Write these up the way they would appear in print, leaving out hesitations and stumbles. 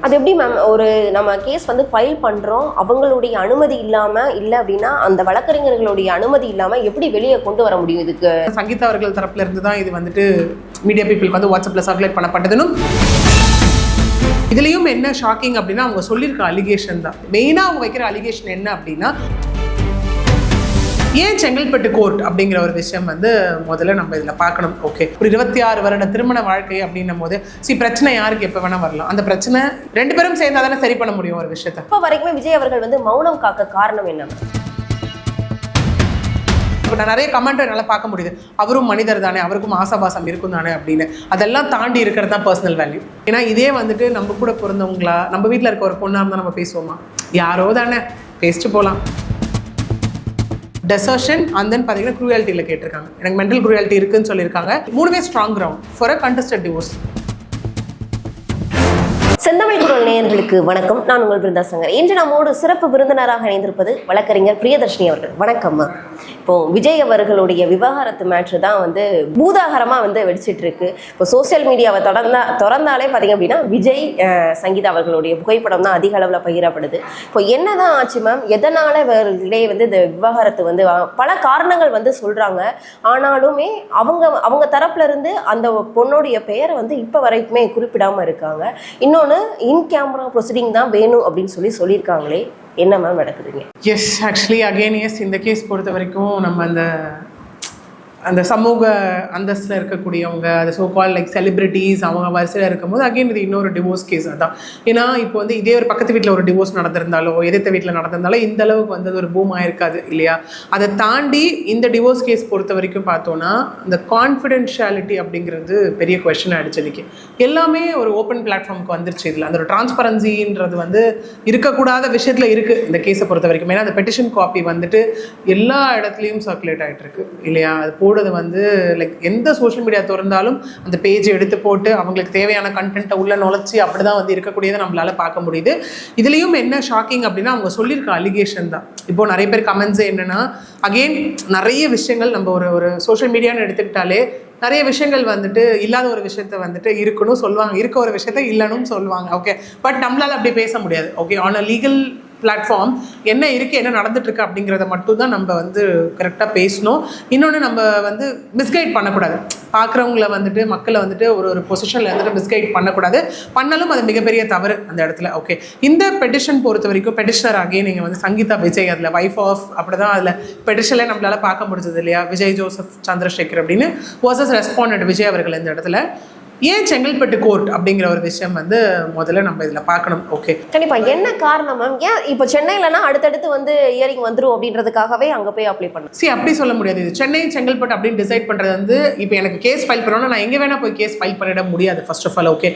அது எப்படி மேம், ஒரு நம்ம கேஸ் வந்து ஃபைல் பண்ணுறோம், அவங்களுடைய அனுமதி இல்லாமல் இல்லை அப்படின்னா அந்த வழக்கறிஞர்களுடைய அனுமதி இல்லாமல் எப்படி வெளியே கொண்டு வர முடியும்? இதுக்கு சங்கீதா அவர்கள் தரப்புல இருந்து தான் இது வந்துட்டு மீடியா பீப்புளுக்கு வந்து வாட்ஸ்அப்பில் சர்க்குலேட் பண்ணப்பட்டதுன்னு. இதுலேயும் என்ன ஷாக்கிங் அப்படின்னா அவங்க சொல்லியிருக்க அலிகேஷன் தான் மெயினாக. அவங்க வைக்கிற அலிகேஷன் என்ன அப்படின்னா, ஏன் செங்கல்பட்டு கோர்ட் அப்படிங்கிற ஒரு விஷயம் வந்து முதல்ல நம்ம இதில் பார்க்கணும். ஓகே, ஒரு 26 வருட திருமண வாழ்க்கை அப்படின்னும் போது பிரச்சனை யாருக்கு எப்போ வேணால் வரலாம். அந்த பிரச்சனை 2 பேரும் சேர்ந்தா தானே சரி பண்ண முடியும் ஒரு விஷயத்தை. இப்போ வரைக்குமே விஜய் அவர்கள் வந்து மௌனம் காக்க காரணம் என்ன? இப்போ நான் நிறைய கமெண்ட் என்னால் பார்க்க முடியுது, அவரும் மனிதர் தானே, அவருக்கும் ஆசாபாசம் இருக்கும் தானே அப்படின்னு. அதெல்லாம் தாண்டி இருக்கிறது தான் பர்சனல் வேல்யூ. ஏன்னா இதே வந்துட்டு நம்ம கூட பிறந்தவங்களா, நம்ம வீட்டில் இருக்க ஒரு பொண்ணாக இருந்தால் நம்ம பேசுவோமா? யாரோ தானே, பேசிட்டு போகலாம். டெசர்ஷன் அண்ட் தென் பார்த்தீங்கன்னா க்ரூயாலிட்டியில் கேட்டிருக்காங்க. எனக்கு மென்டல் க்ரூயாலிட்டி இருக்குன்னு சொல்லியிருக்காங்க. 3மே strong ground for a contested divorce. செந்தமிழ் குரல் நேயர்களுக்கு வணக்கம். நான் உங்கள் பிருந்தா சங்கர். இன்று நம்மோடு சிறப்பு விருந்தினராக இணைந்திருப்பது வழக்கறிஞர் பிரியதர்ஷினி அவர்கள். வணக்கம். இப்போ விஜய் அவர்களுடைய விவாகரத்து மேட்ரு தான் வந்து பூதாகரமாக வந்து வெடிச்சிட்டு இருக்கு. இப்போ சோசியல் மீடியாவை திறந்தாலே பார்த்தீங்க அப்படின்னா விஜய் சங்கீதா அவர்களுடைய புகைப்படம் தான் அதிக அளவில் பகிரப்படுது. இப்போ என்னதான் ஆச்சு மேம்? எதனால இவர்களே வந்து இந்த விவாகரத்து வந்து பல காரணங்கள் வந்து சொல்றாங்க. ஆனாலுமே அவங்க தரப்புல இருந்து அந்த பொண்ணுடைய பெயரை வந்து இப்போ வரைக்குமே குறிப்பிடாம இருக்காங்க. இன்னொன்று, இன் கேமரா ப்ரொசீடிங் தான் வேணும் அப்படின்னு சொல்லியிருக்காங்களே, என்ன மேம் நடக்குதுங்க? எஸ், ஆக்சுவலி அகெயின் எஸ், இந்த கேஸ் பொறுத்த வரைக்கும் நம்ம அந்த சமூக அந்தஸ்தில் இருக்கக்கூடியவங்க, அது சோகால் லைக் செலிபிரிட்டிஸ், அவங்க வரிசையில் இருக்கும்போது அகெயின் இது இன்னொரு டிவோர்ஸ் கேஸ் தான். ஏன்னா இப்போ வந்து இதே ஒரு பக்கத்து வீட்டில் ஒரு டிவோர்ஸ் நடந்திருந்தாலோ, எதிர்த்த வீட்டில் நடந்திருந்தாலோ இந்த அளவுக்கு வந்து ஒரு பூம் ஆயிருக்காது இல்லையா? அதை தாண்டி இந்த டிவோர்ஸ் கேஸ் பொறுத்த வரைக்கும் பார்த்தோன்னா இந்த கான்ஃபிடென்ஷியாலிட்டி அப்படிங்கிறது பெரிய கொஸ்டின் ஆகிடுச்சு. எல்லாமே ஒரு ஓப்பன் பிளாட்ஃபார்முக்கு வந்துருச்சு. இதில் அந்த ஒரு டிரான்ஸ்பரன்சின்றது வந்து இருக்கக்கூடாத விஷயத்தில் இருக்குது இந்த கேஸை பொறுத்த வரைக்கும். ஏன்னா அந்த பெட்டிஷன் காப்பி வந்துட்டு எல்லா இடத்துலையும் சர்க்குலேட் ஆகிட்டு இருக்கு இல்லையா? அது போடுறது வந்து லைக் எந்த சோஷியல் மீடியா திறந்தாலும் அந்த பேஜை எடுத்து போட்டு அவங்களுக்கு தேவையான கண்டென்ட்டை உள்ள நுழைச்சி அப்படி தான் வந்து இருக்கக்கூடியதை நம்மளால பார்க்க முடியுது. இதுலேயும் என்ன ஷாக்கிங் அப்படின்னா அவங்க சொல்லியிருக்க அலிகேஷன் தான். இப்போது நிறைய பேர் கமெண்ட்ஸ் என்னென்னா, அகெயின் நிறைய விஷயங்கள் நம்ம ஒரு சோஷியல் மீடியான்னு எடுத்துக்கிட்டாலே நிறைய விஷயங்கள் வந்துட்டு இல்லாத ஒரு விஷயத்த வந்துட்டு இருக்கணும் சொல்லுவாங்க, இருக்க ஒரு விஷயத்த இல்லைன்னு சொல்லுவாங்க. ஓகே, பட் நம்மளால் அப்படி பேச முடியாது. Okay, on a legal platform என்ன இருக்குது, என்ன நடந்துட்டுருக்கு அப்படிங்கிறத மட்டும் தான் நம்ம வந்து கரெக்டாக பேசணும். இன்னொன்று, நம்ம வந்து மிஸ்கைட் பண்ணக்கூடாது. பார்க்குறவங்கள வந்துட்டு மக்களை வந்துட்டு ஒரு பொசிஷனில் வந்துட்டு மிஸ்கைட் பண்ணக்கூடாது. பண்ணாலும் அது மிகப்பெரிய தவறு அந்த இடத்துல. ஓகே, இந்த பெட்டிஷன் பொறுத்த வரைக்கும் பெட்டிஷனர் ஆகிய நீங்கள் வந்து சங்கீதா விஜய், அதில் வைஃப் ஆஃப் அப்படி தான் அதில் பெட்டிஷனில் நம்மளால் பார்க்க முடிஞ்சது இல்லையா? விஜய் ஜோசப் சந்திரசேகர் அப்படின்னு வாஸ் ரெஸ்பாண்டட் விஜய் அவர்கள் இந்த இடத்துல. ஏன் செங்கல்பட்டு கோர்ட் அப்படிங்கிற ஒரு விஷயம் வந்து முதல்ல நம்ம இதில் பார்க்கணும். ஓகே, கண்டிப்பாக. என்ன காரணம் மேம்? ஏன் இப்போ சென்னையிலனா அடுத்தடுத்து வந்து இயரிங் வந்துடும் அப்படின்றதுக்காகவே அங்கே போய் அப்ளை பண்ணணும்? அப்படி சொல்ல முடியாது. இது சென்னை செங்கல்பட்டு அப்படின்னு டிசைட் பண்ணுறது வந்து இப்போ எனக்கு கேஸ் ஃபைல் பண்ணணும்னா நான் எங்கே வேணால் போய் கேஸ் ஃபைல் பண்ணிட முடியாது first of all. Okay,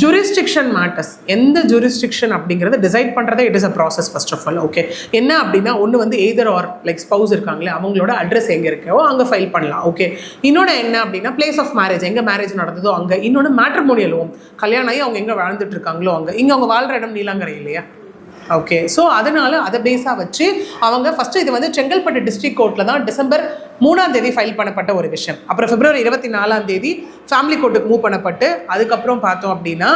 jurisdiction matters, எந்த ஜூரிஸ்டிக்ஷன் அப்படிங்கிறத டிசைட் பண்ணுறதே it is a process first of all. Okay, என்ன அப்படின்னா, ஒன்று வந்து எய்தர் ஆர் லைக் ஸ்பவுஸ் இருக்காங்களே அவங்களோட அட்ரஸ் எங்கே இருக்கோ அங்கே ஃபைல் பண்ணலாம். ஓகே, இன்னொன்று என்ன அப்படின்னா பிளேஸ் ஆஃப் மேரேஜ், எங்கே மேரேஜ் நடந்ததோ அங்கே. இன்னொன்று மேட்ரிமோனியல் ஹோம், கல்யாணம் ஆகி அவங்க எங்கே வாழ்ந்துட்டு இருக்காங்களோ அங்கே. இங்கே அவங்க வாழ்கிற இடம் நீலாங்கரை இல்லையா? ஓகே, ஸோ அதனால அதை பேஸாக வச்சு அவங்க ஃபஸ்ட்டு இது வந்து செங்கல்பட்டு டிஸ்ட்ரிக்ட் கோர்ட்டில் தான் December 3 ஃபைல் பண்ணப்பட்ட ஒரு விஷயம். அப்புறம் February 24 ஃபேமிலி கோர்ட்டுக்கு மூவ் பண்ணப்பட்டு அதுக்கப்புறம் பார்த்தோம் அப்படின்னா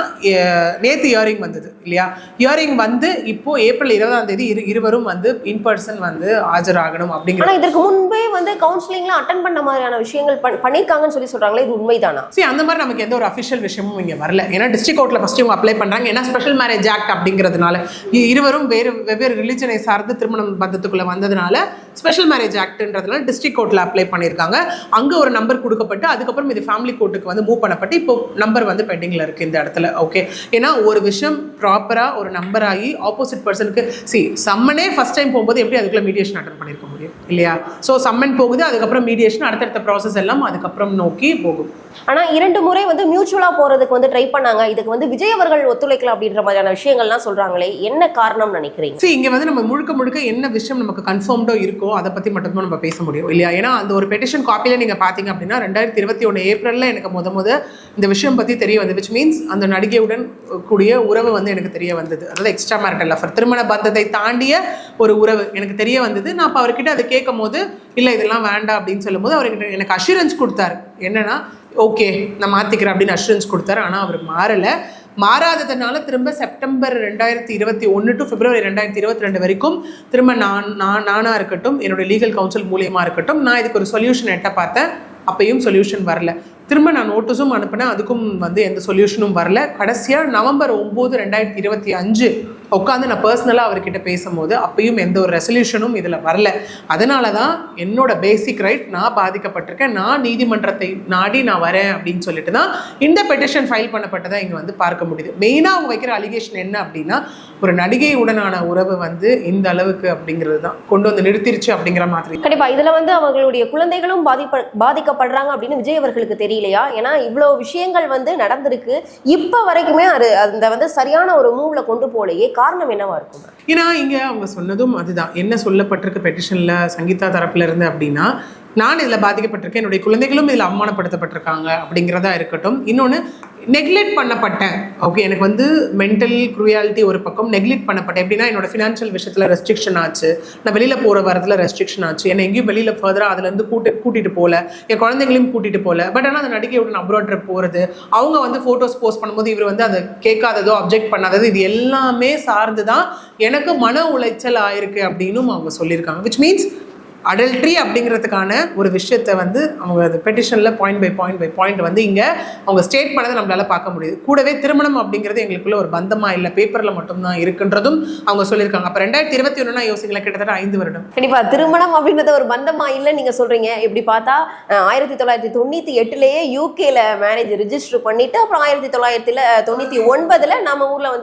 நேற்று ஹியரிங் வந்தது இல்லையா? ஹியரிங் வந்து இப்போ April 20 இருவரும் வந்து இன்பர்சன் வந்து ஆஜராகணும் அப்படிங்கிற. ஆனால் இதற்கு முன்பே வந்து கவுன்சிலிங்லாம் அட்டன் பண்ண மாதிரியான விஷயங்கள் பண்ணியிருக்காங்கன்னு சொல்கிறாங்களே, இது உண்மைதானா? அந்த மாதிரி நமக்கு எந்த ஒரு அஃபிஷியல் விஷயமும் இங்கே வரல. ஏன்னா டிஸ்ட்ரிக்ட் கோர்ட்டில் ஃபஸ்ட்டு இவங்க அப்ளை பண்ணுறாங்க. ஏன்னா ஸ்பெஷல் மேரேஜ் ஆக்ட் அப்படிங்கிறதுனால இருவரும் வெவ்வேறு ரிலிஜனை சார்ந்து திருமணம் பந்தத்துக்குள்ளே வந்ததுனால ஸ்பெஷல் மேரேஜ் ஆக்ட்ன்றதுனால டிஸ்ட்ரிக்ட் கோர்ட்டில் அப்ளை பண்ணியிருக்காங்க. அங்கே ஒரு நம்பர் கொடுக்கப்பட்டு அதுக்கப்புறம் இது ஃபேமிலி கோர்ட்டுக்கு வந்து மூவ் பண்ணப்பட்டு இப்போ நம்பர் வந்து பெண்டிங்கில் இருக்குது இந்த இடத்துல. ஓகே, ஏன்னா ஒரு விஷயம் ப்ராப்பராக ஒரு நம்பர் ஆகி ஆப்போசிட் பர்சனுக்கு சம்மனே ஃபர்ஸ்ட் டைம் போகும்போது எப்படி அதுக்குள்ள மீடியேஷன் அட்டன் பண்ணியிருக்க முடியும் இல்லையா? ஸோ சம்மன் போகுது, அதுக்கப்புறம் மீடியேஷன், அடுத்தடுத்த ப்ராசஸ் எல்லாம் அதுக்கப்புறம் நோக்கி போகும். ஆனால் 2 முறை வந்து மியூச்சுவலாக போகிறதுக்கு வந்து ட்ரை பண்ணாங்க. இதுக்கு வந்து விஜய் அவர்கள் ஒத்துழைக்கலாம் அப்படின்ற மாதிரியான விஷயங்கள்லாம் சொல்கிறாங்களே, என்ன காரணம் நினைக்கிறீங்க? இங்கே வந்து நம்ம முழுக்க என்ன விஷயம் நமக்கு கன்ஃபார்ம்டோ இருக்கோ அதை பற்றி மட்டும்தான் நம்ம பேச முடியும் இல்லையா? ஏன்னா அந்த ஒரு பெட்டிஷன் காப்பியில் நீங்கள் பார்த்தீங்க அப்படின்னா 2021 ஏப்ரலில் எனக்கு முத இந்த விஷயம் பற்றி தெரிய வந்தது. விச் மீன்ஸ் அந்த நடிகையுடன் கூடிய உறவு வந்து எனக்கு தெரிய வந்தது. அதாவது எக்ஸ்ட்ரா மேரிட்டல் அஃபேர், திருமண பந்தத்தை தாண்டிய ஒரு உறவு எனக்கு தெரிய வந்தது. நான் இப்போ அவர்கிட்ட அதை கேட்கும் போது இல்லை இதெல்லாம் வேண்டாம் அப்படின்னு சொல்லும் போது அவர்கிட்ட எனக்கு அஷூரன்ஸ் கொடுத்தாரு. என்னன்னா ஓகே நான் மாற்றிக்கிறேன் அப்படின்னு அஷூரன்ஸ் கொடுத்தாரு. ஆனால் அவர் மாறலை. மாறாததுனால திரும்ப செப்டம்பர் 2021 டு பிப்ரவரி 2022 வரைக்கும் திரும்ப நானாக இருக்கட்டும், என்னோட லீகல் கவுன்சில் மூலியமாக இருக்கட்டும், நான் இதுக்கு ஒரு சொல்யூஷன் எட்ட பார்த்தேன். அப்பயும் சொல்யூஷன் வரல. திரும்ப நான் நோட்டீஸும் அனுப்பினேன், அதுக்கும் எந்த சொல்யூஷனும் வரல. கடைசியாக நவம்பர் 9, 2025 உட்காந்து நான் பர்சனலாக அவர்கிட்ட பேசும்போது அப்பயும் எந்த ஒரு ரெசல்யூஷனும் இதில் வரல. அதனால தான் என்னோட பேசிக் ரைட், நான் பாதிக்கப்பட்டிருக்கேன், நான் நீதிமன்றத்தை நாடி நான் வரேன் அப்படின்னு சொல்லிட்டு தான் இந்த பெட்டிஷன் ஃபைல் பண்ணப்பட்டதை இங்கே பார்க்க முடியுது. மெயினாக அவங்க வைக்கிற அலிகேஷன் என்ன அப்படின்னா, ஒரு நடிகையுடனான உறவு இந்த அளவுக்கு அப்படிங்கிறது தான் கொண்டு நிறுத்திருச்சு அப்படிங்கிற மாதிரி. கண்டிப்பாக இதில் அவங்களுடைய குழந்தைகளும் பாதிக்கப்படுறாங்க அப்படின்னு விஜய் அவர்களுக்கு தெரியலையா? ஏன்னா இவ்வளோ விஷயங்கள் நடந்திருக்கு, இப்போ வரைக்குமே அந்த சரியான ஒரு மூவ்ல கொண்டு போலையே. காரணம் என்னவா இருக்கும்? ஏன்னா இங்க அவங்க சொன்னதும் அதுதான், என்ன சொல்லப்பட்டிருக்கு பெட்டிஷன்ல சங்கீதா தரப்புல இருந்து அப்படின்னா, நான் இதில் பாதிக்கப்பட்டிருக்கேன், என்னுடைய குழந்தைகளும் இதில் அவமானப்படுத்தப்பட்டிருக்காங்க அப்படிங்கிறதா இருக்கட்டும். இன்னொன்று, நெக்லெக்ட் பண்ணப்பட்டேன். ஓகே, எனக்கு மென்டல் க்ரூயாலிட்டி ஒரு பக்கம், நெக்லெக்ட் பண்ணப்பட்டேன். எப்படின்னா, என்னோட ஃபினான்ஷியல் விஷயத்தில் ரெஸ்ட்ரிக்ஷன் ஆச்சு, நான் வெளியில் போகிற வரதுல ரெஸ்ட்ரிக்ஷன் ஆச்சு, என்னை எங்கேயும் வெளியில் ஃபர்தராக அதுலேருந்து கூட்டிகிட்டு போகல, என் குழந்தைங்களையும் கூட்டிகிட்டு போகல. பட் ஆனால் அந்த நடிகையுடன் அப்ராட் போகிறது, அவங்க ஃபோட்டோஸ் போஸ்ட் பண்ணும்போது இவர் அதை கேட்காததோ அப்ஜெக்ட் பண்ணாததோ, இது எல்லாமே சார்ந்து தான் எனக்கு மன உளைச்சல் ஆயிருக்கு அப்படின்னும் அவங்க சொல்லியிருக்காங்க. விச் மீன்ஸ் அடல்ட்ரி அப்படிங்கிறதுக்கான ஒரு விஷயத்தை அவங்க அது பெட்டிஷனில் பாயிண்ட் பை பாயிண்ட் இங்கே அவங்க ஸ்டேட் பண்ணதை நம்மளால பார்க்க முடியுது. கூடவே திருமணம் அப்படிங்கிறது எங்களுக்குள்ள ஒரு பந்தமாக இல்லை, பேப்பரில் மட்டும்தான் இருக்குன்றதும் அவங்க சொல்லியிருக்காங்க. அப்போ 2021 யோசிக்கல, கிட்டத்தட்ட 5 வருடம். கண்டிப்பாா திருமணம் அப்படின்றத ஒரு பந்தமா இல்லைன்னு நீங்க சொல்றீங்க. இப்படி பார்த்தா 1998 யூகேல மேரேஜ் ரிஜிஸ்டர் பண்ணிட்டு அப்புறம் 1999 நம்ம ஊர்ல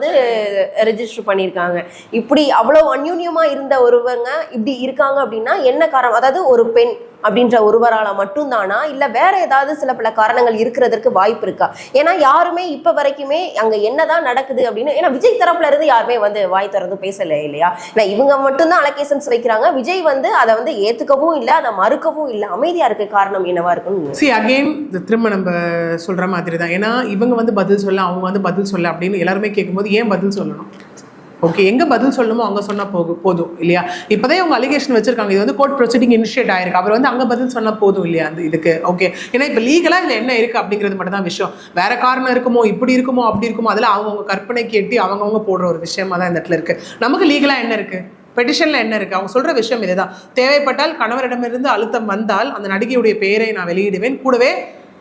ரெஜிஸ்டர் பண்ணியிருக்காங்க. இப்படி அவ்வளவு அந்யூன்யமா இருந்த ஒருவங்க இப்படி இருக்காங்க அப்படின்னா என்ன காரணம்? அதாவது ஒரு பெண் அப்படின்ற ஒருவரால மட்டும்தானா, இல்ல வேற ஏதாவது சில பல காரணங்கள் இருக்கிறதுக்கு வாய்ப்பு இருக்கா? ஏன்னா யாருமே இப்ப வரைக்குமே அங்க என்னதான் நடக்குது அப்படின்னு, ஏன்னா விஜய் தரப்புல இருந்து யாருமே வாய் திறந்து பேசல இல்லையா? ஏன்னா இவங்க மட்டும்தான் அலகேஷன்ஸ் வைக்கிறாங்க. விஜய் அதை ஏத்துக்கவும் இல்லை, அதை மறுக்கவும் இல்லை, அமைதியா இருக்க காரணம் என்னவா இருக்கும்? அகைன் திரும்ப நம்ம சொல்ற மாதிரி தான். ஏன்னா இவங்க பதில் சொல்ல, அவங்க பதில் சொல்ல அப்படின்னு எல்லாருமே கேட்கும்போது ஏன் பதில் சொல்லணும்? ஓகே, எங்கே பதில் சொல்லணுமோ அங்கே சொன்னால் போதும் இல்லையா? இப்போதான் அவங்க அலிகேஷன் வச்சிருக்காங்க, இது கோர்ட் ப்ரொசீடிங் இனிஷியேட் ஆயிருக்கு, அவர் அங்கே பதில் சொன்னால் போதும் இல்லையா அந்த இதுக்கு? ஓகே, ஏன்னா இப்போ லீகலாக இதில் என்ன இருக்குது அப்படிங்கிறது மட்டும் தான் விஷயம். வேற காரணம் இருக்குமோ, இப்படி இருக்குமோ, அப்படி இருக்குமோ, அதில் அவங்கவுங்க கற்பனை கேட்டு அவங்கவுங்க போடுற ஒரு விஷயமா தான் இந்த இடத்துல இருக்குது. நமக்கு லீகலாக என்ன இருக்குது, பெட்டிஷனில் என்ன இருக்குது? அவங்க சொல்கிற விஷயம் இதுதான். தேவைப்பட்டால் கணவரிடமிருந்து அழுத்தம் வந்தால் அந்த நடிகையுடைய பெயரை நான் வெளியிடுவேன், கூடவே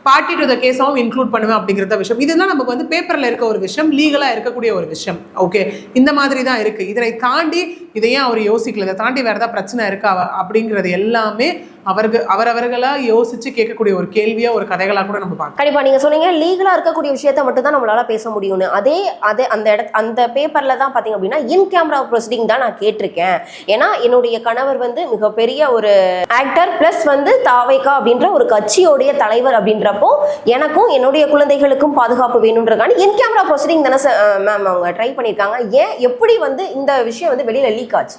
பார்ட்டி டு த கேஸாகவும் இன்க்ளூட் பண்ணுவேன் அப்படிங்கிறத விஷயம். இதுதான் நமக்கு பேப்பரில் இருக்க ஒரு விஷயம், லீகலாக இருக்கக்கூடிய ஒரு விஷயம். ஓகே, இந்த மாதிரி தான் இருக்குது. இதனை தாண்டி இதையும் அவர் யோசிக்கல, இதை தாண்டி வேறு ஏதாவது பிரச்சனை இருக்கா அப்படிங்கிறது எல்லாமே அவரவர்களா யோசிச்சு கேட்கக்கூடிய ஒரு கேள்வியா, ஒரு கதைகளா கூட நம்ம பார்க்கலாம். கண்டிப்பா நீங்க சொன்னீங்க லீகலா இருக்கக்கூடிய விஷயத்த மட்டும் தான் நம்மளால பேச முடியும்னு. அதே அந்த பேப்பர்ல தான் பாத்தீங்க அப்படின்னா இன் கேமரா ப்ரொசீடிங் தான் நான் கேட்டிருக்கேன். ஏன்னா என்னுடைய கணவர் மிகப்பெரிய ஒரு ஆக்டர் பிளஸ் தாவைக்கா அப்படின்ற ஒரு கட்சியோடைய தலைவர் அப்படின்றப்போ எனக்கும் என்னுடைய குழந்தைகளுக்கும் பாதுகாப்பு வேணும்ன்றதுக்கான இன் கேமரா ப்ரொசீடிங் தானே மேம் அவங்க ட்ரை பண்ணியிருக்காங்க. ஏன் எப்படி இந்த விஷயம் வெளியில லீக் ஆச்சு?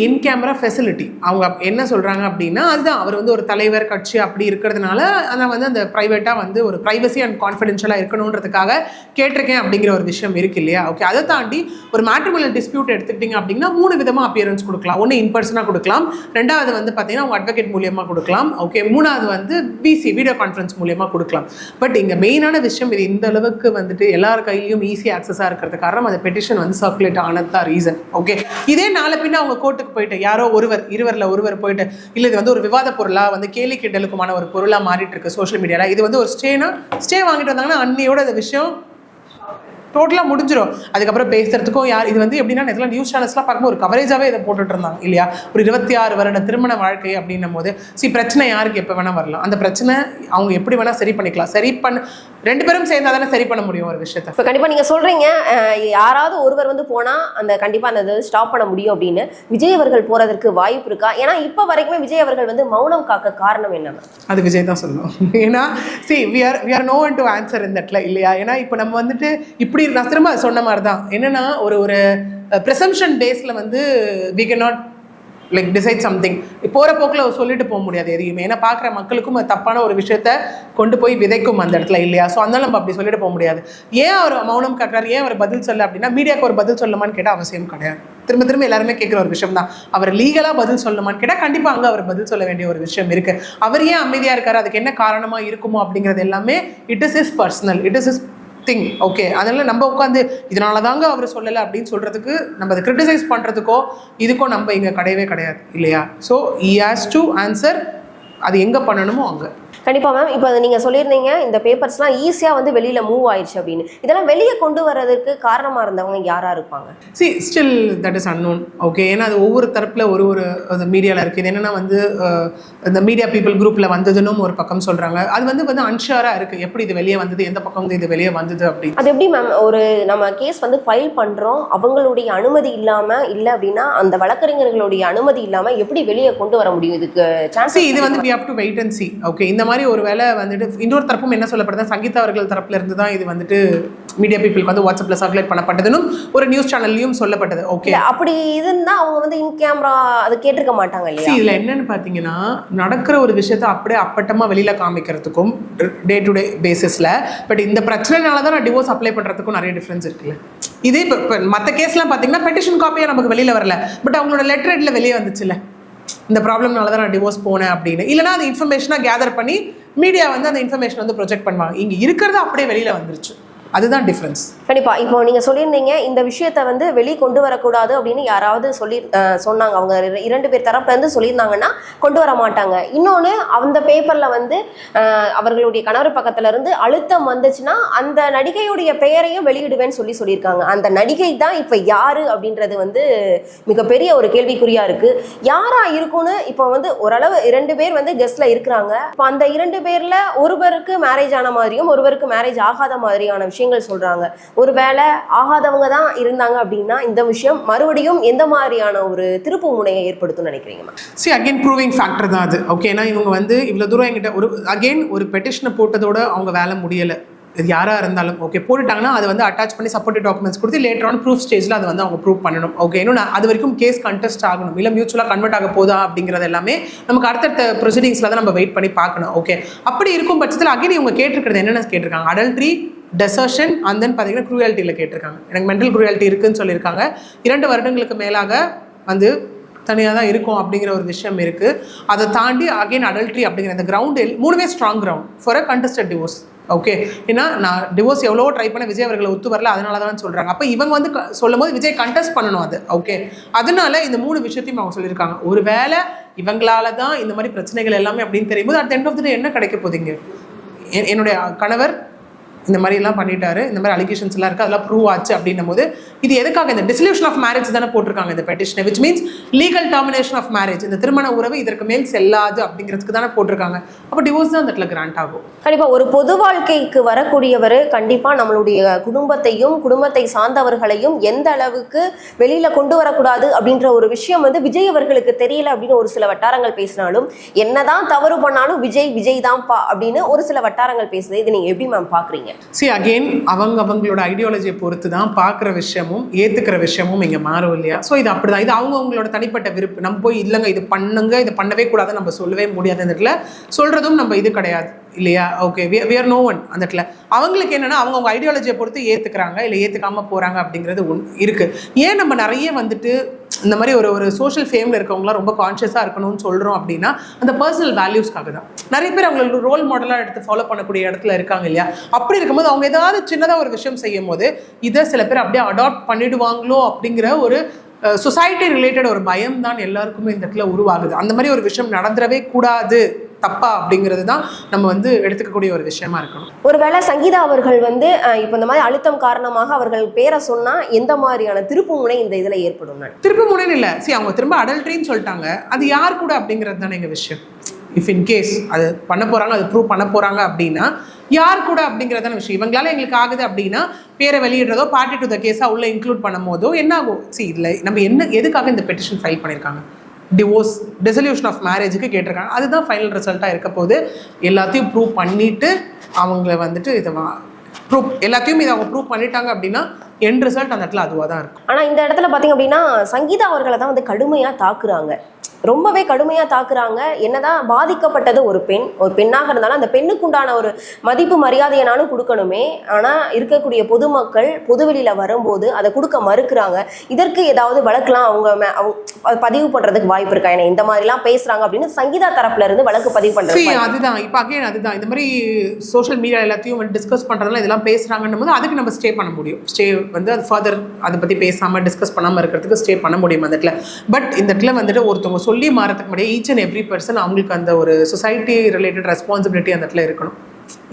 இன் கேமரா ஃபெசிலிட்டி அவங்க என்ன சொல்கிறாங்க அப்படின்னா, அதுதான் அவர் ஒரு தலைவர் கட்சி அப்படி இருக்கிறதுனால நான் அந்த ப்ரைவேட்டாக ஒரு ப்ரைவசி அண்ட் கான்ஃபிடென்ஷியலாக இருக்கணுன்றதுக்காக கேட்டிருக்கேன் அப்படிங்கிற ஒரு விஷயம் இருக்கு இல்லையா? ஓகே, அதை தாண்டி ஒரு மேட்ரிமோனியல் டிஸ்பியூட் எடுத்துக்கிட்டிங்க அப்படின்னா 3 விதமாக அப்பியரன்ஸ் கொடுக்கலாம். ஒன்று இன் பர்சனாக கொடுக்கலாம், ரெண்டாவது பார்த்தீங்கன்னா அவங்க அட்வொகேட் மூலியமாக கொடுக்கலாம், ஓகே, மூணாவது பிசி வீடியோ கான்ஃபரன்ஸ் மூலியமாக கொடுக்கலாம். பட் இங்கே மெயினான விஷயம், இது இந்த அளவுக்கு எல்லார் கையிலையும் ஈஸி ஆக்சஸாக இருக்கிறது காரணம் அந்த பெட்டிஷன் சர்க்குலேட் ஆனது தான் ரீசன். ஓகே, இதே நாளை பின்ன அவங்க கோர்ட்டுக்கு போயிட்டு யாரோ ஒருவர் போயிட்டு இல்ல இது ஒரு விவாத பொருளா கேலி கிண்டலுக்குமான ஒரு பொருளா மாறிட்டு இருக்கு சோஷியல் மீடியால, இது ஒரு ஸ்டே வாங்கிட்டு வந்தாங்கன்னா அன்னையோட இந்த விஷயம் டோட்டலாக முடிஞ்சிடும். அதுக்கப்புறம் பேசுறதுக்கும் யார் இது எப்படின்னா நேரத்தில் நியூஸ் சேனல்ஸ்லாம் பார்க்கும்போது ஒரு கவரேஜாகவே இதை போட்டுட்டு இருந்தாங்க இல்லையா? ஒரு 26 வருட திருமண வாழ்க்கை அப்படின்னும் போது பிரச்சனை யாருக்கு எப்போ வேணால் வரலாம். அந்த பிரச்சனை அவங்க எப்படி வேணால் சரி பண்ணிக்கலாம். ரெண்டு பேரும் சேர்ந்தா தானே சரி பண்ண முடியும் ஒரு விஷயத்தை. இப்போ கண்டிப்பாக நீங்கள் சொல்கிறீங்க யாராவது ஒருவர் போனால் அந்த கண்டிப்பாக அந்த இது ஸ்டாப் பண்ண முடியும் அப்படின்னு. விஜய் அவர்கள் போகிறதுக்கு வாய்ப்பு இருக்கா? ஏன்னா இப்போ வரைக்குமே விஜய் அவர்கள் மௌனம் காக்க காரணம் என்ன? அது விஜய் தான் சொல்லணும். ஏன்னா we are no one to answer in that இல்லையா? ஏன்னா இப்போ நம்ம இப்படி நான் திரும்ப சொன்ன மாதிரி தான் என்னன்னா ஒரு ப்ரெசம்ஷன் பேஸ்ல we cannot like decide something. போகிற போக்கில் சொல்லிட்டு போக முடியாது எதையுமே. ஏன்னா பார்க்குற மக்களுக்கும் தப்பான ஒரு விஷயத்த கொண்டு போய் விதைக்கும் அந்த இடத்துல இல்லையா? ஸோ அதனால நம்ம அப்படி சொல்லிட்டு போக முடியாது. ஏன் அவர் மௌனம் காட்டுறாரு, ஏன் அவர் பதில் சொல்ல அப்படின்னா மீடியாவுக்கு ஒரு பதில் சொல்லுமான்னு கேட்டால் அவசியம் கிடையாது. திரும்ப எல்லாருமே கேட்குற ஒரு விஷயம் தான். அவர் லீகலாக பதில் சொல்லணுமான்னு கேட்டால் கண்டிப்பாக அங்கே அவர் பதில் சொல்ல வேண்டிய ஒரு விஷயம் இருக்குது. அவர் ஏன் அமைதியாக இருக்காரு, அதுக்கு என்ன காரணமாக இருக்குமோ அப்படிங்கிறது எல்லாமே it is is personal, it is is thing. Okay, அதனால நம்ம உட்காந்து இதனால தாங்க அவர் சொல்லலை அப்படின்னு சொல்றதுக்கு, நம்ம அதை கிரிட்டிசைஸ் பண்றதுக்கோ இதுக்கோ நம்ம இங்க கிடையவே கிடையாது இல்லையா? So he has to answer. அது எங்க பண்ணணுமோ அங்க. கண்டிப்பா மேம். இப்போ நீங்க சொல்லியிருந்தீங்க இந்த பேப்பர்ஸ்லாம் ஈஸியா வந்து வெளியில மூவ் ஆயிடுச்சு அப்படின்னு. இதெல்லாம் வெளியே கொண்டு வர்றதுக்கு காரணமா இருந்தவங்க யாரா இருப்பாங்க? Still that is unknown. Okay, ஏன்னா அது ஒவ்வொரு தரப்புல ஒரு மீடியாவில் இருக்குது. இது என்னன்னா வந்து இந்த மீடியா பீப்புள் குரூப்ல வந்ததுன்னு ஒரு பக்கம் சொல்றாங்க. அது வந்து அன்ஷியரா இருக்கு, எப்படி இது வெளியே வந்தது, எந்த பக்கம் வந்து இது வெளியே வந்தது அப்படி. அது எப்படி மேம்? ஒரு நம்ம கேஸ் வந்து ஃபைல் பண்றோம், அவங்களுடைய அனுமதி இல்லாம இல்லை அப்படின்னா அந்த வழக்கறிஞர்களுடைய அனுமதி இல்லாம எப்படி வெளியே கொண்டு வர முடியும்? இதுக்கு சான்ஸ் இது வந்து we have to wait and see. Okay, இந்த மாதிரி ஒரு வேளை வந்துட்டு இன்னொரு தரப்பும் என்ன சொல்லப்படுது, சங்கீதா அவர்கள் தரப்புல இருந்து தான் இது வந்துட்டு மீடியா பீப்புளுக்கு வந்து வாட்ஸ்அப்ல சர்க்குலேட் பண்ணப்பட்டதுன்னு ஒரு நியூஸ் சேனல்லையும் சொல்லப்பட்டது. ஓகே, அப்படி இருந்தா அவங்க வந்து இன் கேமரா அதை கேட்டிருக்க மாட்டாங்க இல்லையா? இதுல என்னன்னு பாத்தீங்கன்னா, நடக்கிற ஒரு விஷயத்த அப்படியே அப்பட்டமா வெளியில காமிக்கிறதுக்கும் டே டு டே பேசிஸ்ல, பட் இந்த பிரச்சனைனால தான் நான் டிவோர்ஸ் அப்ளை பண்றதுக்கும் நிறைய டிஃபரன்ஸ் இருக்குல்ல. இதே இப்போ மற்ற கேஸ்லாம் பாத்தீங்கன்னா பெட்டிஷன் காப்பியா நமக்கு வெளியில வரல, பட் அவங்களோட லெட்டர் ஹெட்ல வெளியே வந்துச்சுல்ல, இந்த ப்ராப்ளம்னால தான் நான் டிவோர்ஸ் போனேன் அப்படின்னு. இல்லைனா அந்த இன்ஃபர்மேஷனாக கேதர் பண்ணி மீடியா வந்து அந்த இன்ஃபர்மேஷன் வந்து ப்ரொஜெக்ட் பண்ணுவாங்க. இங்கே இருக்கிறது அப்படியே வெளியில் வந்துருச்சு. அதுதான் டிஃப்ரென்ஸ். கண்டிப்பா. இப்போ நீங்க சொல்லியிருந்தீங்க இந்த விஷயத்த வந்து வெளியே கொண்டு வரக்கூடாது அப்படின்னு யாராவது சொன்னாங்க, அவங்க 2 பேர் தரப்புல இருந்து சொல்லியிருந்தாங்கன்னா கொண்டு வர மாட்டாங்க. இன்னொன்று, அந்த பேப்பர்ல வந்து அவர்களுடைய கணவர் பக்கத்துல இருந்து அழுத்தம் வந்துச்சுன்னா அந்த நடிகையுடைய பெயரையும் வெளியிடுவேன்னு சொல்லியிருக்காங்க. அந்த நடிகை தான் இப்ப யாரு அப்படின்றது வந்து மிகப்பெரிய ஒரு கேள்விக்குறியா இருக்கு. யாரா இருக்கும்னு இப்போ வந்து ஓரளவு 2 பேர் வந்து கெஸ்ட்ல இருக்கிறாங்க. இப்போ அந்த 2 பேர்ல ஒருவருக்கு மேரேஜ் ஆன மாதிரியும் ஒருவருக்கு மேரேஜ் ஆகாத மாதிரியான விஷயங்கள் சொல்றாங்க. ஒருவேளை ஆகாதவங்க தான் இருந்தாங்க அப்படின்னா இந்த விஷயம் மறுபடியும் எந்த மாதிரியான ஒரு திருப்பு முனையை ஏற்படுத்தும் நினைக்கிறீங்க? அகைன் ப்ரூவிங் ஃபேக்டர் தான் அது. ஓகே, ஏன்னா இவங்க வந்து இவ்வளவு தூரம் என்கிட்ட ஒரு பெட்டிஷனை போட்டதோட அவங்க வேலை முடியல. இது யாராக இருந்தாலும் ஓகே போட்டுட்டாங்கன்னா அதை வந்து அட்டாச் பண்ணி சப்போர்ட்டிவ் டாக்குமெண்ட்ஸ் கொடுத்து லேட்டர் ஆன் ப்ரூஃப் ஸ்டேஜில் அதை வந்து அவங்க ப்ரூவ் பண்ணணும். ஓகே, இன்னும் அது வரைக்கும் கேஸ் கண்டெஸ்ட் ஆகணும், இல்லை மியூச்சுவலாக கன்வெர்ட் ஆக போதா அப்படிங்கிறது எல்லாமே நமக்கு அடுத்தடுத்த ப்ரொசீடிங்ஸில் தான் நம்ம வெயிட் பண்ணி பார்க்கணும். ஓகே, அப்படி இருக்கும் பட்சத்தில் அகைன் இவங்க கேட்டிருக்கிறது என்னென்ன கேட்டிருக்காங்க, அடல்ட்ரி, டெசர்ஷன் அண்ட் தென் பார்த்தீங்கன்னா க்ரூயாலிட்டியில் கேட்டிருக்காங்க. எனக்கு மென்டல் க்ரூயாலிட்டி இருக்குன்னு சொல்லியிருக்காங்க. 2 வருடங்களுக்கு மேலாக வந்து தனியாக தான் இருக்கும் அப்படிங்கிற ஒரு விஷயம் இருக்குது. அதை தாண்டி அகைன் அடல்ட்ரி அப்படிங்கிற அந்த கிரவுண்டில் 3மே strong ground for a contested divorce. Okay, ஏன்னா நான் டிவோர்ஸ் எவ்வளோ ட்ரை பண்ண விஜய் அவர்களை ஒத்து வரல, அதனால தான் சொல்கிறாங்க. அப்போ இவங்க வந்து சொல்லும் போது விஜய் கண்டெஸ்ட் பண்ணணும் அது. ஓகே, அதனால இந்த 3 விஷயத்தையும் அவங்க சொல்லியிருக்காங்க. ஒரு வேளை இவங்களால தான் இந்த மாதிரி பிரச்சனைகள் எல்லாமே அப்படின்னு தெரியும் போது அட் எண்ட் ஆஃப் த டே என்ன கிடைக்க போகுதுங்க, என்னுடைய கணவர் இந்த மாதிரிலாம் பண்ணிட்டாரு, இந்த மாதிரி அலிகேஷன்ஸ் எல்லாம் இருக்குது, அதெல்லாம் ப்ரூவ் ஆச்சு அப்படின்னும் போது இது எதுக்காக இந்த டிசல்யூஷன் ஆஃப் மேரேஜ் தானே போட்டிருக்காங்க இந்த பெட்டிஷனை, which means legal termination of marriage, இந்த திருமண உறவு இதற்கு மேல் செல்லாது அப்படிங்கிறதுக்கு தானே போட்டிருக்காங்க. அப்போ டிவோர்ஸ் தான் அந்த இடத்துல கிராண்ட் ஆகும். கண்டிப்பாக ஒரு பொது வாழ்க்கைக்கு வரக்கூடியவர் கண்டிப்பாக நம்மளுடைய குடும்பத்தையும் குடும்பத்தை சார்ந்தவர்களையும் எந்த அளவுக்கு வெளியில் கொண்டு வரக்கூடாது அப்படின்ற ஒரு விஷயம் வந்து விஜய் அவர்களுக்கு தெரியல அப்படின்னு ஒரு சில வட்டாரங்கள் பேசினாலும், என்னதான் தவறு பண்ணாலும் விஜய் தான்ப்பா அப்படின்னு ஒரு சில வட்டாரங்கள் பேசுது. இது நீங்கள் எப்படி மேம் பார்க்குறீங்க? அகெயின் அவங்களோட ஐடியாலஜியை பொறுத்து தான் பார்க்குற விஷயமும் ஏற்றுக்கிற விஷயமும் இங்கே மாறும் இல்லையா? ஸோ இது அப்படிதான், இது அவங்களோட தனிப்பட்ட விருப்பு. நம்ம போய் இல்லைங்க இது பண்ணுங்க, இது பண்ணவே கூடாதுன்னு நம்ம சொல்லவே முடியாது. அந்த இடத்துல சொல்கிறதும் நம்ம இது கிடையாது இல்லையா? Okay, we are no one. அந்த இடத்துல அவங்களுக்கு என்னென்னா அவங்க ஐடியாலஜியை பொறுத்து ஏற்றுக்கிறாங்க இல்லை ஏற்றுக்காமல் போகிறாங்க அப்படிங்கிறது இருக்குது. ஏன் நம்ம நிறைய வந்துட்டு இந்த மாதிரி ஒரு சோஷியல் ஃபேமில் இருக்கவங்களாம் ரொம்ப கான்ஷியஸாக இருக்கணும்னு சொல்கிறோம் அப்படின்னா அந்த பர்சனல் வேல்யூஸ்க்காக தான். நிறைய பேர் அவங்களோட ரோல் மாடலாக எடுத்து ஃபாலோ பண்ணக்கூடிய இடத்துல இருக்காங்க இல்லையா? அப்படி இருக்கும்போது அவங்க ஏதாவது சின்னதாக ஒரு விஷயம் செய்யும் போது இதை சில பேர் அப்படியே அடாப்ட் பண்ணிடுவாங்களோ அப்படிங்கிற ஒரு சொசைட்டி ரிலேட்டட் ஒரு பயம் தான் எல்லாருக்குமே இந்த இடத்துல உருவாகுது. அந்த மாதிரி ஒரு விஷயம் நடந்துடவே கூடாது, தப்பா அப்படிங்கிறது தான் நம்ம வந்து எடுத்துக்கக்கூடிய ஒரு விஷயமா இருக்கணும். ஒருவேளை சங்கீதா அவர்கள் வந்து இப்போ இந்த மாதிரி அழுத்தம் காரணமாக அவர்கள் பேரை சொன்னா எந்த மாதிரியான திருப்பு முனை இந்த இதுல ஏற்படும்? திருப்பு முனைன்னு இல்லை, அவங்க திரும்ப அடல்ட்ரின்னு சொல்லிட்டாங்க, அது யார் கூட அப்படிங்கிறது தானே எங்க விஷயம். இஃப் இன் கேஸ் அது பண்ண போறாங்க, அது ப்ரூவ் பண்ண போறாங்க அப்படின்னா யார் கூட அப்படிங்கிறதான விஷயம். இவங்களால எங்களுக்கு ஆகுது அப்படின்னா பேரை வெளியிடுறதோ பார்ட்டி டு த கேஸா உள்ள இன்க்ளூட் பண்ணும் போதோ என்ன ஆகும்? இல்லை நம்ம எதுக்காக இந்த பெட்டிஷன் ஃபைல் பண்ணியிருக்காங்க, டிவோர்ஸ் டிசல்யூஷன் ஆஃப் மேரேஜுக்கு கேட்டிருக்காங்க. அதுதான் ஃபைனல் ரிசல்ட்டாக இருக்க போது. எல்லாத்தையும் ப்ரூவ் பண்ணிட்டு அவங்கள வந்துட்டு இதை எல்லாத்தையும் இதை அவங்க ப்ரூவ் பண்ணிட்டாங்க அப்படின்னா எண்ட் ரிசல்ட் அந்த இடத்துல அதுவாக தான் இருக்கும். ஆனால் இந்த இடத்துல பார்த்தீங்க அப்படின்னா சங்கீதா அவர்களை தான் வந்து கடுமையாக தாக்குறாங்க. ரொம்பவே கடுமையா தாக்குறாங்க. என்னதான் பாதிக்கப்பட்டது ஒரு பெண்ணாக இருந்தாலும் அந்த பெண்ணுக்கு உண்டான ஒரு மதிப்பு மரியாதையை நானும் கொடுக்கணுமே. ஆனா இருக்கக்கூடிய பொதுமக்கள் பொதுவெளியில வரும்போது அதை கொடுக்க மறுக்கிறாங்க. இதற்கு ஏதாவது வழக்கெல்லாம் அவங்க பதிவு பண்றதுக்கு வாய்ப்பு இருக்கா? ஏன்னா இந்த மாதிரி எல்லாம் பேசுறாங்க அப்படின்னு சங்கீதா தரப்புல இருந்து வழக்கு பதிவு பண்றது. அதுதான் இப்ப அகைன் அதுதான் இந்த மாதிரி சோஷியல் மீடியா எல்லாத்தையும் டிஸ்கஸ் பண்றதுல இதெல்லாம் பேசுறாங்கன்னும் போது அதுக்கு நம்ம ஸ்டே பண்ண முடியும். ஸ்டே வந்து அது ஃபர்தர் அதை பத்தி பேசாம டிஸ்கஸ் பண்ணாம இருக்கிறதுக்கு ஸ்டே பண்ண முடியும் அந்த இடத்துல. பட் இந்த இடத்துல வந்துட்டு ஒருத்தவங்க சொல்லி மாறதுக்கு முன்னாடி ஈச் அண்ட் எவ்ரி பர்சன் அவங்களுக்கு அந்த ஒரு சொசைட்டி ரிலேட்டட் ரெஸ்பான்சிபிலிட்டி அந்த இடத்துல இருக்கணும்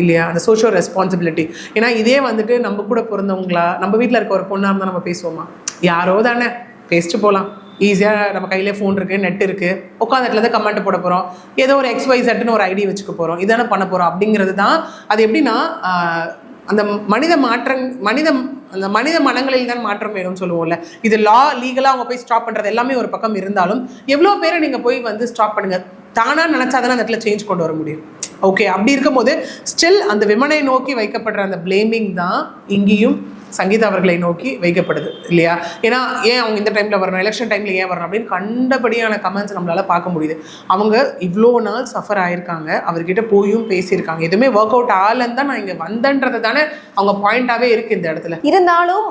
இல்லையா, அந்த சோஷியல் ரெஸ்பான்சிபிலிட்டி. ஏன்னா இதே வந்துட்டு நம்ம கூட பிறந்தவங்களா நம்ம வீட்டில் இருக்க ஒரு பொண்ணாக இருந்தால் நம்ம பேசுவோமா? யாரோ தானே பேசிட்டு போகலாம், ஈஸியாக நம்ம கையிலே ஃபோன் இருக்குது, நெட் இருக்குது, உட்காந்த இடத்துல தான் கமெண்ட் போட போகிறோம், ஏதோ ஒரு XYZன்னு ஒரு ஐடி வச்சுக்க போகிறோம், இதானே பண்ண போகிறோம் அப்படிங்கிறது தான். அது எப்படின்னா அந்த அந்த மனித மனங்களில் தான் மாற்றம் வேணும்னு சொல்லுவோம்ல. இது லீகலாக அவங்க போய் ஸ்டாப் பண்ணுறது எல்லாமே ஒரு பக்கம் இருந்தாலும் எவ்வளோ பேரை நீங்கள் போய் வந்து ஸ்டாப் பண்ணுங்க, தானாக நினச்சாதானே அந்த இடத்துல சேஞ்ச் கொண்டு வர முடியும். ஓகே, அப்படி இருக்கும்போது ஸ்டில் அந்த விமனை நோக்கி வைக்கப்படுற அந்த பிளேமிங் தான் இங்கேயும் சங்கீதா அவர்களை நோக்கி வைக்கப்படுது இல்லையா. ஏன்னா ஏன் அவங்க இந்த டைமில் வரணும், எலெக்ஷன் டைமில் ஏன் வரணும் அப்படின்னு கண்டபடியான கமெண்ட்ஸ் நம்மளால பார்க்க முடியுது. அவங்க இவ்வளோ நாள் சஃபர் ஆயிருக்காங்க, அவர்கிட்ட போயும் பேசியிருக்காங்க, எதுவுமே ஒர்க் அவுட் ஆகலன்னு தான் நான் இங்கே வந்தேன்றது தானே அவங்க பாயிண்டாகவே இருக்குது இந்த இடத்துல. இருந்தாலும்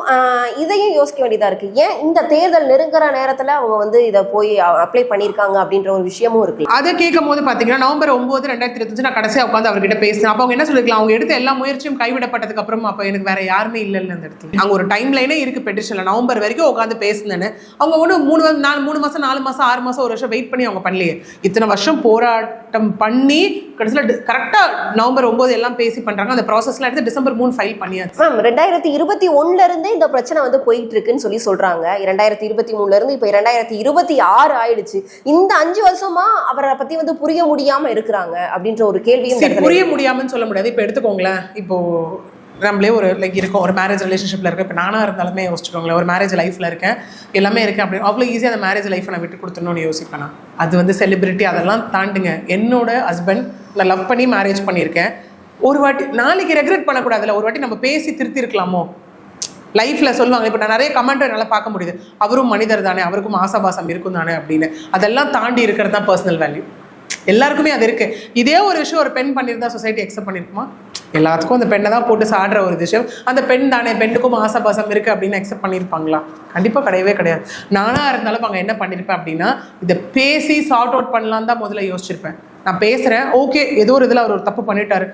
இதையும் யோசிக்க வேண்டியதாக இருக்குது. ஏன் இந்த தேர்தல் நெருங்குற நேரத்தில் அவங்க வந்து இதை போய் அப்ளை பண்ணியிருக்காங்க அப்படின்ற ஒரு விஷயமும் இருக்குது. அதை கேட்கும் போது பார்த்தீங்கன்னா November 9, 2025 நான் கடைசியாக உட்காந்து அவர்கிட்ட பேசினேன். அப்போ அவங்க என்ன சொல்லிருக்கலாம், அவங்க எடுத்த எல்லா முயற்சியும் கைவிடப்பட்டதுக்கு அப்புறம் அப்போ எனக்கு வேற யாருமே இல்லைன்னு அந்த இடத்துல. அங்கே ஒரு டைம் லைனே இருக்கு பெட்டிஷன்ல, நவம்பர் வரைக்கும் உட்காந்து பேசுனேன்னு. அவங்க ஒன்று 3 மாசம் 4 மாசம் 6 மாசம் 1 வருஷம் வெயிட் பண்ணி அவங்க பண்ணலையே. இத்தனை வருஷம் போராட்டம் பண்ணி கடைசியில் கரெக்டாக November 9 எல்லாம் பேசி பண்றாங்க. அந்த ப்ராசஸ்லாம் எடுத்து December 3 ஃபைல் பண்ணியாச்சு. மேம் 2021 இருந்தே இந்த பிரச்சனை வந்து போயிட்டு இருக்குன்னு சொல்றாங்க. 2023 இருந்து இப்போ 2026 ஆயிடுச்சு. இந்த 5 வருஷமா அவரை பத்தி வந்து புரிய முடியாம இருக்கிறாங்க அப்படின்ற ஒரு கேள்வியும். புரிய முடியாமன்னு சொல்ல முடியாது. இப்போ எடுத்துக்கோங்களேன், இப்போ நம்மளே ஒரு இருக்கும், ஒரு மேரேஜ் ரிலேஷன்ஷிப்பில் இருக்கேன். இப்போ நானாக இருந்தாலுமே யோசிச்சுக்கோங்களேன், ஒரு மேரேஜ் லைஃப்பில் இருக்கேன், எல்லாமே இருக்கேன், அப்படி அவ்வளோ ஈஸியாக அந்த மேரேஜ் லைஃப்பை நான் விட்டு கொடுத்துணும்னு யோசிப்பேன். அது வந்து செலிபிரிட்டி அதெல்லாம் தாண்டுங்க. என்னோட ஹஸ்பண்ட் நான் லவ் பண்ணி மேரேஜ் பண்ணியிருக்கேன். ஒரு வாட்டி நாளைக்கு ரெக்ரெட் பண்ணக்கூடாதுல்ல, ஒரு வாட்டி நம்ம பேசி திருத்திருக்கலாமோ லைஃப்பில் சொல்லுவாங்க. இப்போ நான் நிறைய கமெண்ட் என்னால் பார்க்க முடியுது, அவரும் மனிதர் தானே, அவருக்கும் ஆசாபாசம் இருக்கும் தானே அப்படின்னு. அதெல்லாம் தாண்டி இருக்கிறது தான் பர்சனல் வேல்யூ. எல்லாருக்குமே அது இருக்கு. இதே ஒரு விஷயம் ஒரு பெண் பண்ணியிருந்தா சொசைட்டி அக்செப்ட் பண்ணியிருக்குமா? எல்லாத்துக்கும் அந்த பெண்ணை தான் போட்டு சாடுற ஒரு விஷயம், அந்த பெண் தானே, பெண்ணுக்கும் ஆசாபாசம் இருக்கு அப்படின்னு அக்செப்ட் பண்ணியிருப்பாங்களா? கண்டிப்பாக கிடையவே கிடையாது. நானாக இருந்தாலும் அவங்க என்ன பண்ணியிருப்பேன் அப்படின்னா, இதை பேசி சார்ட் அவுட் பண்ணலான்னு தான் முதல்ல யோசிச்சிருப்பேன். நான் பேசுகிறேன், ஓகே, ஏதோ ஒரு இதில் அவர் ஒரு தப்பு பண்ணிட்டாரு,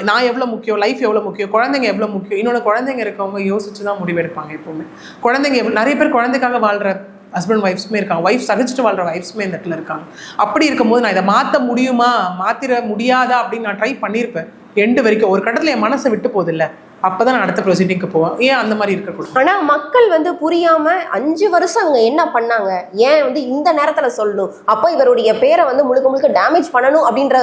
நான் எவ்வளோ முக்கியம், லைஃப் எவ்வளோ முக்கியம், குழந்தைங்க எவ்வளோ முக்கியம், இன்னொன்று குழந்தைங்க இருக்கவங்க யோசிச்சு தான் முடிவெடுப்பாங்க. எப்போவுமே குழந்தைங்க நிறைய பேர் குழந்தைக்காக வாழ்கிற ஹஸ்பண்ட் ஒய்ஃப்ஸுமே இருக்காங்க, ஒய்ஃப் சகிச்சுட்டு வாழ்கிற ஒய்ஃப்ஸுமே இந்த இடத்துல இருக்காங்க. அப்படி இருக்கும்போது நான் இதை மாற்ற முடியுமா, மாற்றிட முடியாதா அப்படின்னு நான் ட்ரை பண்ணியிருப்பேன் எண்டு வரைக்கும். ஒரு கட்டத்தில் என் மனசை விட்டு போதில்லை, அப்பதான் நான் அடுத்த ப்ரொசீடிங்க்கு போவேன். ஏன் அந்த மாதிரி இருக்கக்கூடாது? ஆனா மக்கள் வந்து புரியாம 5 வருஷம் அவங்க என்ன பண்ணாங்க, ஏன் வந்து இந்த நேரத்துல சொல்லணும், அப்போ இவருடைய பேரை வந்து முழுக்க டேமேஜ் பண்ணணும் அப்படின்ற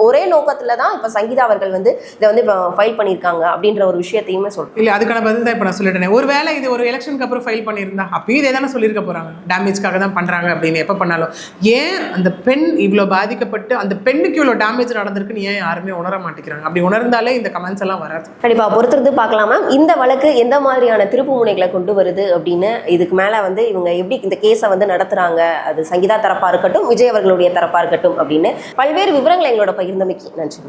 ஒரே நோக்கத்துல தான் இப்ப சங்கீதா அவர்கள் வந்து இதை வந்து இப்போ ஃபைல் பண்ணியிருக்காங்க அப்படின்ற ஒரு விஷயத்தையுமே சொல்றேன். இல்லை, அதுக்கான பதில் தான் இப்போ நான் சொல்லிட்டேன். ஒரு வேளை இது ஒரு எலெக்ஷனுக்கு அப்புறம் ஃபைல் பண்ணியிருந்தா அப்பயும் இதே தானே சொல்லியிருக்க போறாங்க, டேமேஜ்க்காக தான் பண்றாங்க அப்படின்னு. எப்போ பண்ணாலும் ஏன் அந்த பெண் இவ்வளோ பாதிக்கப்பட்டு அந்த பெண்ணுக்கு இவ்வளோ டேமேஜ் நடந்திருக்குன்னு ஏன் யாருமே உணர மாட்டேங்கிறாங்க? அப்படி உணர்ந்தாலே இந்த கமெண்ட்ஸ் எல்லாம் வராது. கண்டிப்பா பொறுத்து பார்க்கலாமா இந்த வழக்கு எந்த மாதிரியான திருப்பு முனைகளை கொண்டு வருது அப்படின்னு. இதுக்கு மேல வந்து இவங்க எப்படி இந்த கேஸை வந்து நடத்துறாங்க, அது சங்கீதா தரப்பா இருக்கட்டும், விஜய் அவர்களுடைய தரப்பா இருக்கட்டும் அப்படின்னு பல்வேறு விவரங்களை எங்களோட பகிர்ந்தமைக்கு நன்றி.